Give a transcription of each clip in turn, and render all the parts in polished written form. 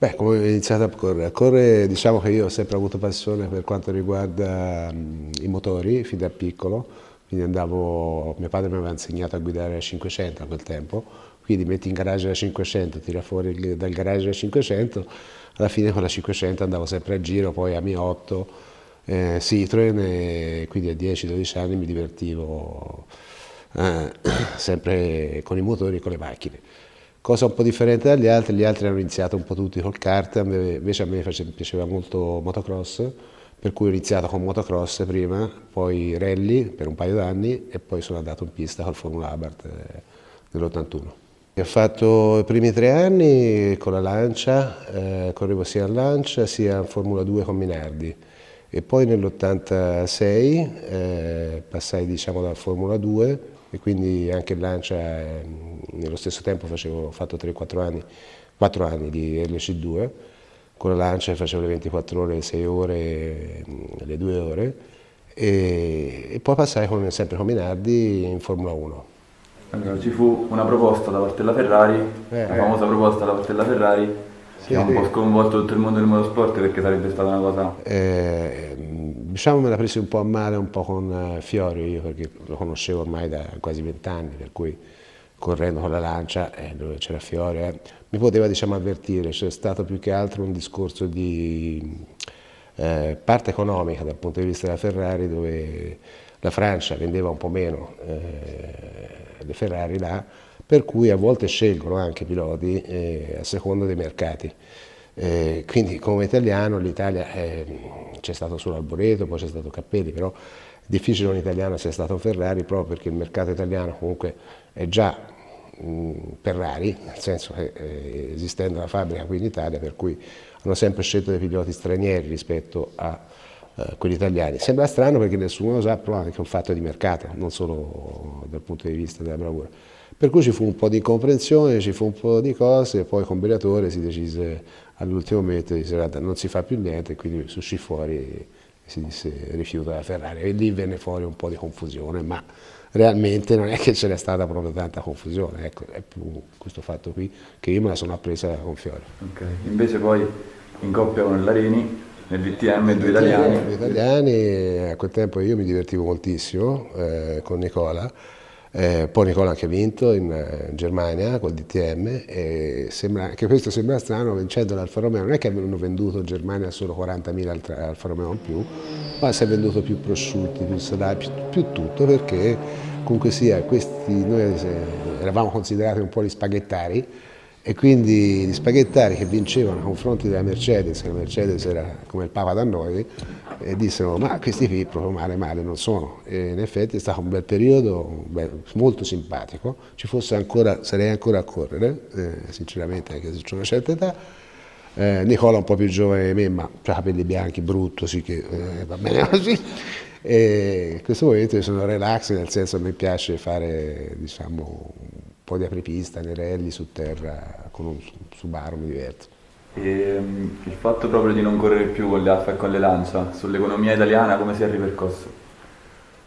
Beh, come ho iniziato a correre? A correre, diciamo che io ho sempre avuto passione per quanto riguarda i motori, fin da piccolo, quindi mio padre mi aveva insegnato a guidare la 500 a quel tempo, quindi metti in garage la 500, tira fuori dal garage la 500, alla fine con la 500 andavo sempre a giro, poi a Mi 8, Citroen, e quindi a 10-12 anni mi divertivo eh, sempre con i motori e con le macchine. Cosa un po' differente dagli altri, gli altri hanno iniziato un po' tutti col kart, invece a me piaceva molto motocross, per cui ho iniziato con motocross prima, poi rally per un paio d'anni e poi sono andato in pista col Formula Abarth nell'81. Ho fatto i primi 3 anni con la Lancia, correvo sia in Lancia sia in Formula 2 con Minardi e poi nell'86 passai diciamo dalla Formula 2 e quindi anche in Lancia nello stesso tempo ho fatto 3-4 anni, 4 anni di LC2, con la Lancia facevo le 24 ore, le 6 ore, le 2 ore e poi passai sempre con Minardi in Formula 1. Allora, ci fu una proposta da parte della Ferrari, la famosa proposta da parte della Ferrari, che ha un po' sconvolto tutto il mondo del motorsport perché sarebbe stata una cosa... Diciamo me la presi un po' a male, un po' con Fiori, io perché lo conoscevo ormai da quasi 20 anni, per cui correndo con la Lancia, dove c'era Fiori, mi poteva diciamo avvertire, c'è stato più che altro un discorso di parte economica dal punto di vista della Ferrari, dove la Francia vendeva un po' meno le Ferrari là, per cui a volte scelgono anche i piloti a seconda dei mercati. Quindi come italiano l'Italia c'è stato solo Alboreto, poi c'è stato Cappelli, però è difficile un italiano sia stato Ferrari proprio perché il mercato italiano comunque è già Ferrari, nel senso che esistendo la fabbrica qui in Italia, per cui hanno sempre scelto dei piloti stranieri rispetto a quelli italiani. Sembra strano perché nessuno lo sa, però è anche un fatto di mercato, non solo dal punto di vista della bravura. Per cui ci fu un po' di incomprensione, ci fu un po' di cose, e poi con Briatore si decise all'ultimo momento, disse guarda non si fa più niente, quindi si uscì fuori e si disse rifiuta la Ferrari. E lì venne fuori un po' di confusione, ma realmente non è che ce n'è stata proprio tanta confusione, ecco, è più questo fatto qui che io me la sono appresa con Fiore. Ok, invece poi in coppia con l'Areni, nel DTM, due italiani. Due italiani, a quel tempo io mi divertivo moltissimo con Nicola. Poi Nicola ha anche vinto in Germania col DTM e anche questo sembra strano, vincendo l'Alfa Romeo non è che avevano venduto in Germania solo 40.000 Alfa Romeo in più, ma si è venduto più prosciutti, più salati, più tutto, perché comunque sia noi eravamo considerati un po' gli spaghettari e quindi gli spaghettari che vincevano nei confronti della Mercedes, che la Mercedes era come il Papa da noi, e dissero ma questi qui proprio male non sono. E in effetti è stato un bel periodo, molto simpatico, sarei ancora a correre, sinceramente anche se ho una certa età. Nicola un po' più giovane di me, ma ha capelli bianchi, brutto, sì che va bene così. E in questo momento io sono relax, nel senso che mi piace fare diciamo, un po' di apripista nei rally su terra con un Subaru, mi diverto. E il fatto proprio di non correre più con le Alfa e con le Lancia, sull'economia italiana come si è ripercosso?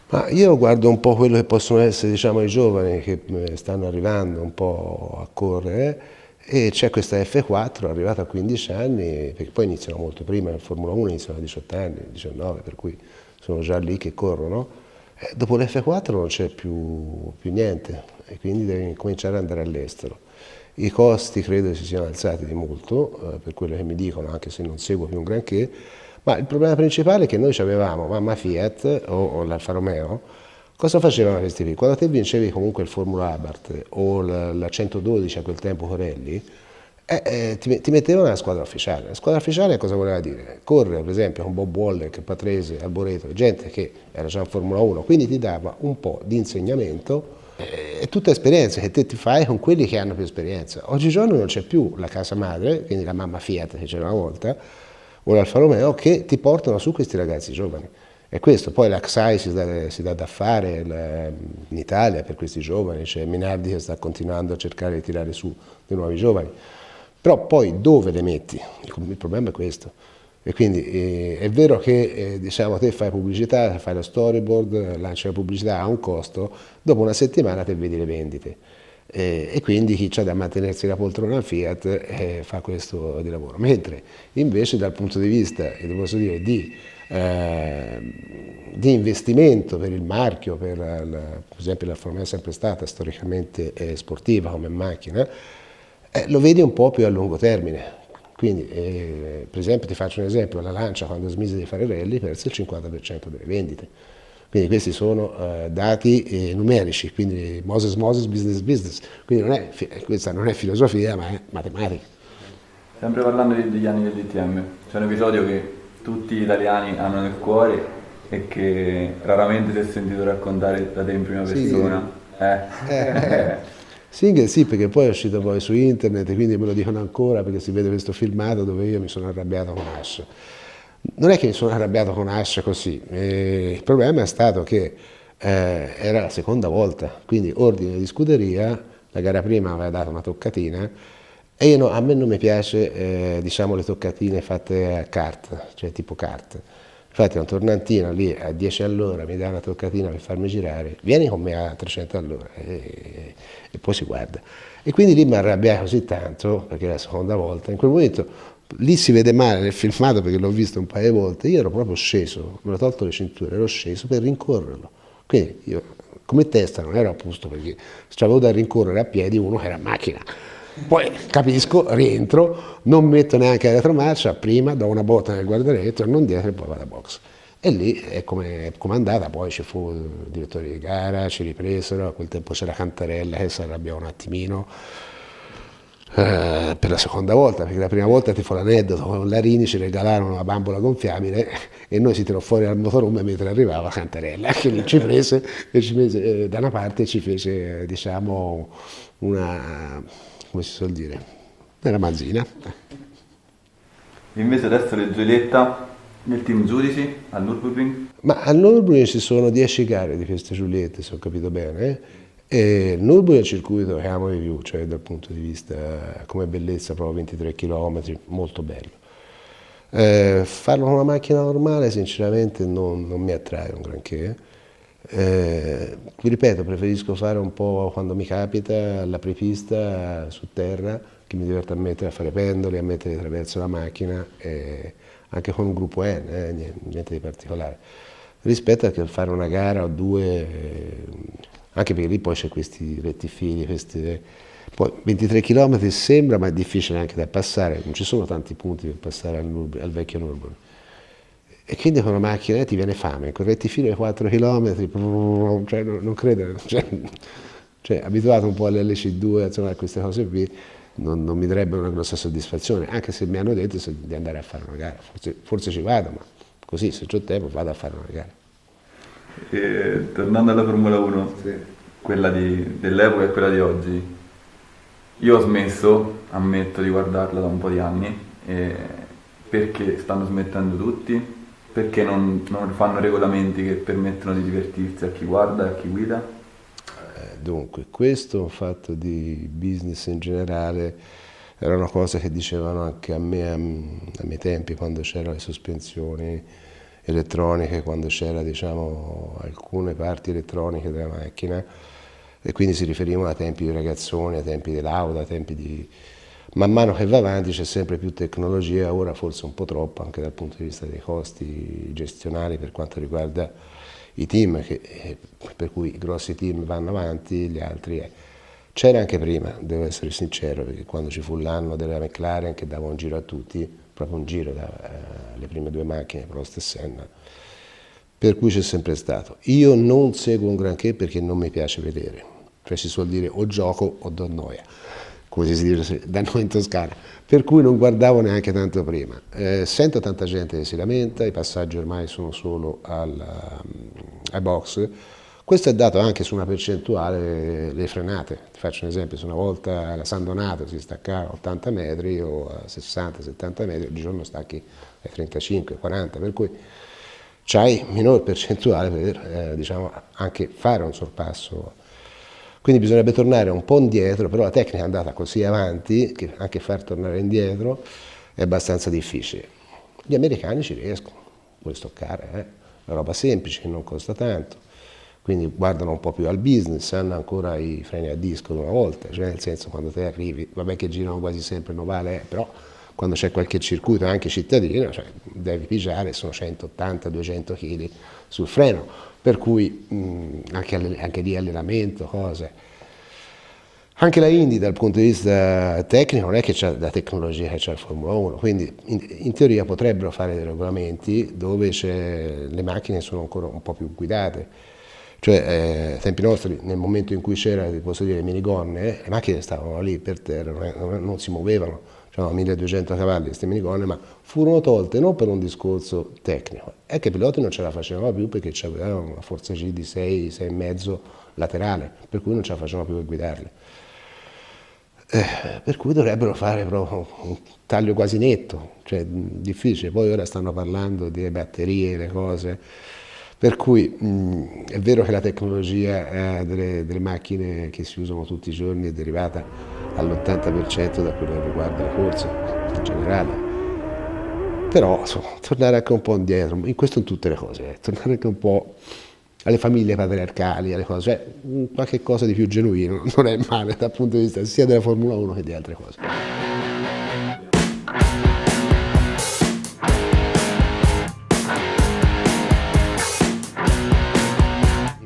Ma io guardo un po' quello che possono essere diciamo, i giovani che stanno arrivando un po' a correre e c'è questa F4 arrivata a 15 anni, perché poi iniziano molto prima, in Formula 1 iniziano a 18 anni, 19, per cui sono già lì che corrono. Dopo l'F4 non c'è più niente e quindi devi cominciare ad andare all'estero. I costi credo si siano alzati di molto, per quello che mi dicono, anche se non seguo più un granché, ma il problema principale è che noi avevamo mamma Fiat o l'Alfa Romeo. Cosa facevano questi qui? Quando te vincevi comunque il Formula Abarth o la 112 a quel tempo Corelli, ti mettevano nella squadra ufficiale. La squadra ufficiale cosa voleva dire? Correre per esempio con Bob Waller, Patrese, Alboreto, gente che era già in Formula 1, quindi ti dava un po' di insegnamento e tutta esperienza che te ti fai con quelli che hanno più esperienza. Oggigiorno non c'è più la casa madre, quindi la mamma Fiat che c'era una volta, o l'Alfa Romeo, che ti portano su questi ragazzi giovani. E questo, poi l'Axai si dà da fare in Italia per questi giovani, c'è Minardi che sta continuando a cercare di tirare su dei nuovi giovani. Però poi dove le metti? Il problema è questo. E quindi è vero che diciamo, te fai pubblicità, fai lo storyboard, lanci la pubblicità a un costo, dopo una settimana te vedi le vendite. e quindi chi ha da mantenersi la poltrona Fiat fa questo di lavoro, mentre invece dal punto di vista, posso dire, di investimento per il marchio, per esempio l'Alfa Romeo è sempre stata storicamente sportiva come macchina, lo vedi un po' più a lungo termine. Quindi, per esempio, ti faccio un esempio, la Lancia quando smise di fare rally perse il 50% delle vendite. Quindi questi sono dati numerici, quindi Moses, business. Quindi questa non è filosofia, ma è matematica. Sempre parlando degli anni del DTM, c'è un episodio che tutti gli italiani hanno nel cuore e che raramente si è sentito raccontare da te in prima persona. Sì, perché poi è uscito poi su internet, quindi me lo dicono ancora perché si vede questo filmato dove io mi sono arrabbiato con Ash. Non è che mi sono arrabbiato con Ash così, il problema è stato che era la seconda volta, quindi ordine di scuderia, la gara prima aveva dato una toccatina e a me non mi piace diciamo le toccatine fatte a kart, cioè tipo kart. Infatti un tornantino lì a 10 all'ora mi dà una toccatina per farmi girare, vieni con me a 300 all'ora e poi si guarda. E quindi lì mi arrabbiai così tanto, perché è la seconda volta, in quel momento lì si vede male nel filmato perché l'ho visto un paio di volte, io ero proprio sceso, me l'ho tolto le cinture, ero sceso per rincorrerlo. Quindi io come testa non ero a posto perché se avevo da rincorrere a piedi uno che era a macchina. Poi capisco, rientro, non metto neanche la retromarcia, prima do una botta nel guardaretto, non dietro e poi vado a box. E lì è come andata, poi ci fu il direttore di gara, ci ripresero, a quel tempo c'era Cantarella che si arrabbiò un attimino per la seconda volta, perché la prima volta ti fu l'aneddoto, con Larini ci regalarono una bambola gonfiabile e noi si tirò fuori dal motorhome mentre arrivava Cantarella, che lì ci prese e ci mise da una parte e ci fece diciamo una, come si suol dire, una manzina. Invece adesso le Giulietta nel team giudici al Nürburgring? Ma al Nürburgring ci sono 10 gare di queste Giuliette, se ho capito bene. E il Nürburgring è il circuito che amo di più, cioè dal punto di vista come bellezza, proprio 23 km, molto bello. Farlo con una macchina normale sinceramente non mi attrae un granché. Vi ripeto, preferisco fare un po' quando mi capita l'apripista su terra, che mi diverte a mettere a fare pendoli, a mettere attraverso la macchina, anche con un gruppo N, niente di particolare, rispetto a che fare una gara o due, anche perché lì poi c'è questi rettifili, poi 23 km sembra, ma è difficile anche da passare, non ci sono tanti punti per passare al vecchio Nürburgring. E quindi con una macchina ti viene fame, con il rettifilo di 4 km, cioè, non credo, cioè, abituato un po' all'LC2, insomma, a queste cose qui, non mi darebbe una grossa soddisfazione, anche se mi hanno detto di andare a fare una gara, forse ci vado, ma così se ho tempo vado a fare una gara. E, tornando alla Formula 1, sì, quella dell'epoca e quella di oggi, io ho smesso, ammetto, di guardarla da un po' di anni, perché stanno smettendo tutti, perché non fanno regolamenti che permettono di divertirsi a chi guarda e a chi guida. Dunque, questo è un fatto di business in generale, era una cosa che dicevano anche a me ai miei tempi, quando c'erano le sospensioni elettroniche, quando c'era diciamo alcune parti elettroniche della macchina, e quindi si riferivano a tempi di ragazzoni, a tempi di lauda, a tempi di... Man mano che va avanti c'è sempre più tecnologia, ora forse un po' troppo anche dal punto di vista dei costi gestionali per quanto riguarda i team, per cui i grossi team vanno avanti, gli altri... C'era anche prima, devo essere sincero, perché quando ci fu l'anno della McLaren che dava un giro a tutti, proprio un giro dalle prime due macchine, Prost e Senna, per cui c'è sempre stato. Io non seguo un granché perché non mi piace vedere, cioè si suol dire o gioco o do noia, come si dice da noi in Toscana, per cui non guardavo neanche tanto prima. Sento tanta gente che si lamenta, i passaggi ormai sono solo ai box. Questo è dato anche su una percentuale le frenate. Ti faccio un esempio, se una volta la San Donato si staccava a 80 metri o a 60-70 metri, oggigiorno stacchi ai 35-40, per cui c'hai minore percentuale per diciamo, anche fare un sorpasso. Quindi bisognerebbe tornare un po' indietro, però la tecnica è andata così avanti che anche far tornare indietro è abbastanza difficile. Gli americani ci riescono, puoi stoccare, è una roba semplice che non costa tanto. quindi guardano un po' più al business, hanno ancora i freni a disco di una volta, cioè nel senso quando te arrivi, vabbè che girano quasi sempre in ovale, però quando c'è qualche circuito anche cittadino, cioè, devi pigiare, sono 180-200 kg sul freno, per cui anche lì allenamento, cose. Anche la Indy dal punto di vista tecnico non è che c'è la tecnologia che c'è il Formula 1, quindi in teoria potrebbero fare dei regolamenti dove le macchine sono ancora un po' più guidate, cioè ai tempi nostri nel momento in cui c'era, posso dire, le minigonne, le macchine stavano lì per terra, non si muovevano, c'erano 1200 cavalli queste minigonne, ma furono tolte non per un discorso tecnico, è che i piloti non ce la facevano più perché avevano una forza G di 6, 6,5 laterale, per cui non ce la facevano più per guidarle. Per cui dovrebbero fare proprio un taglio quasi netto, cioè difficile, poi ora stanno parlando di batterie, le cose, per cui è vero che la tecnologia delle macchine che si usano tutti i giorni è derivata all'80% da quello che riguarda le corse in generale, però insomma, tornare anche un po' indietro, in questo in tutte le cose, tornare anche un po' alle famiglie patriarcali, alle cose, cioè qualche cosa di più genuino non è male dal punto di vista sia della Formula 1 che di altre cose.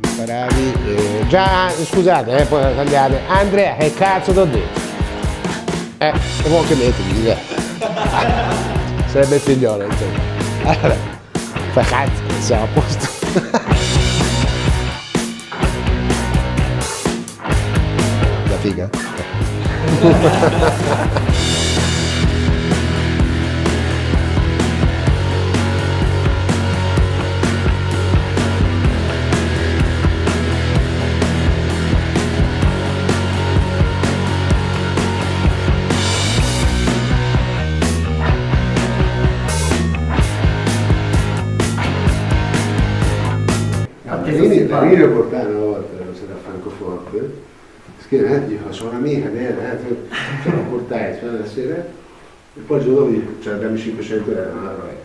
Imparavi, già, scusate, poi tagliate, Andrea, che cazzo t'ho detto? Può anche metterli, sarebbe il figliolo, insomma. Allora, fa cazzo, siamo a posto. Figa. Io lo portai una volta da Francoforte, dico, sono un'amica, ce lo portai la sera e poi il giorno dopo dico, cioè abbiamo 500 euro, allora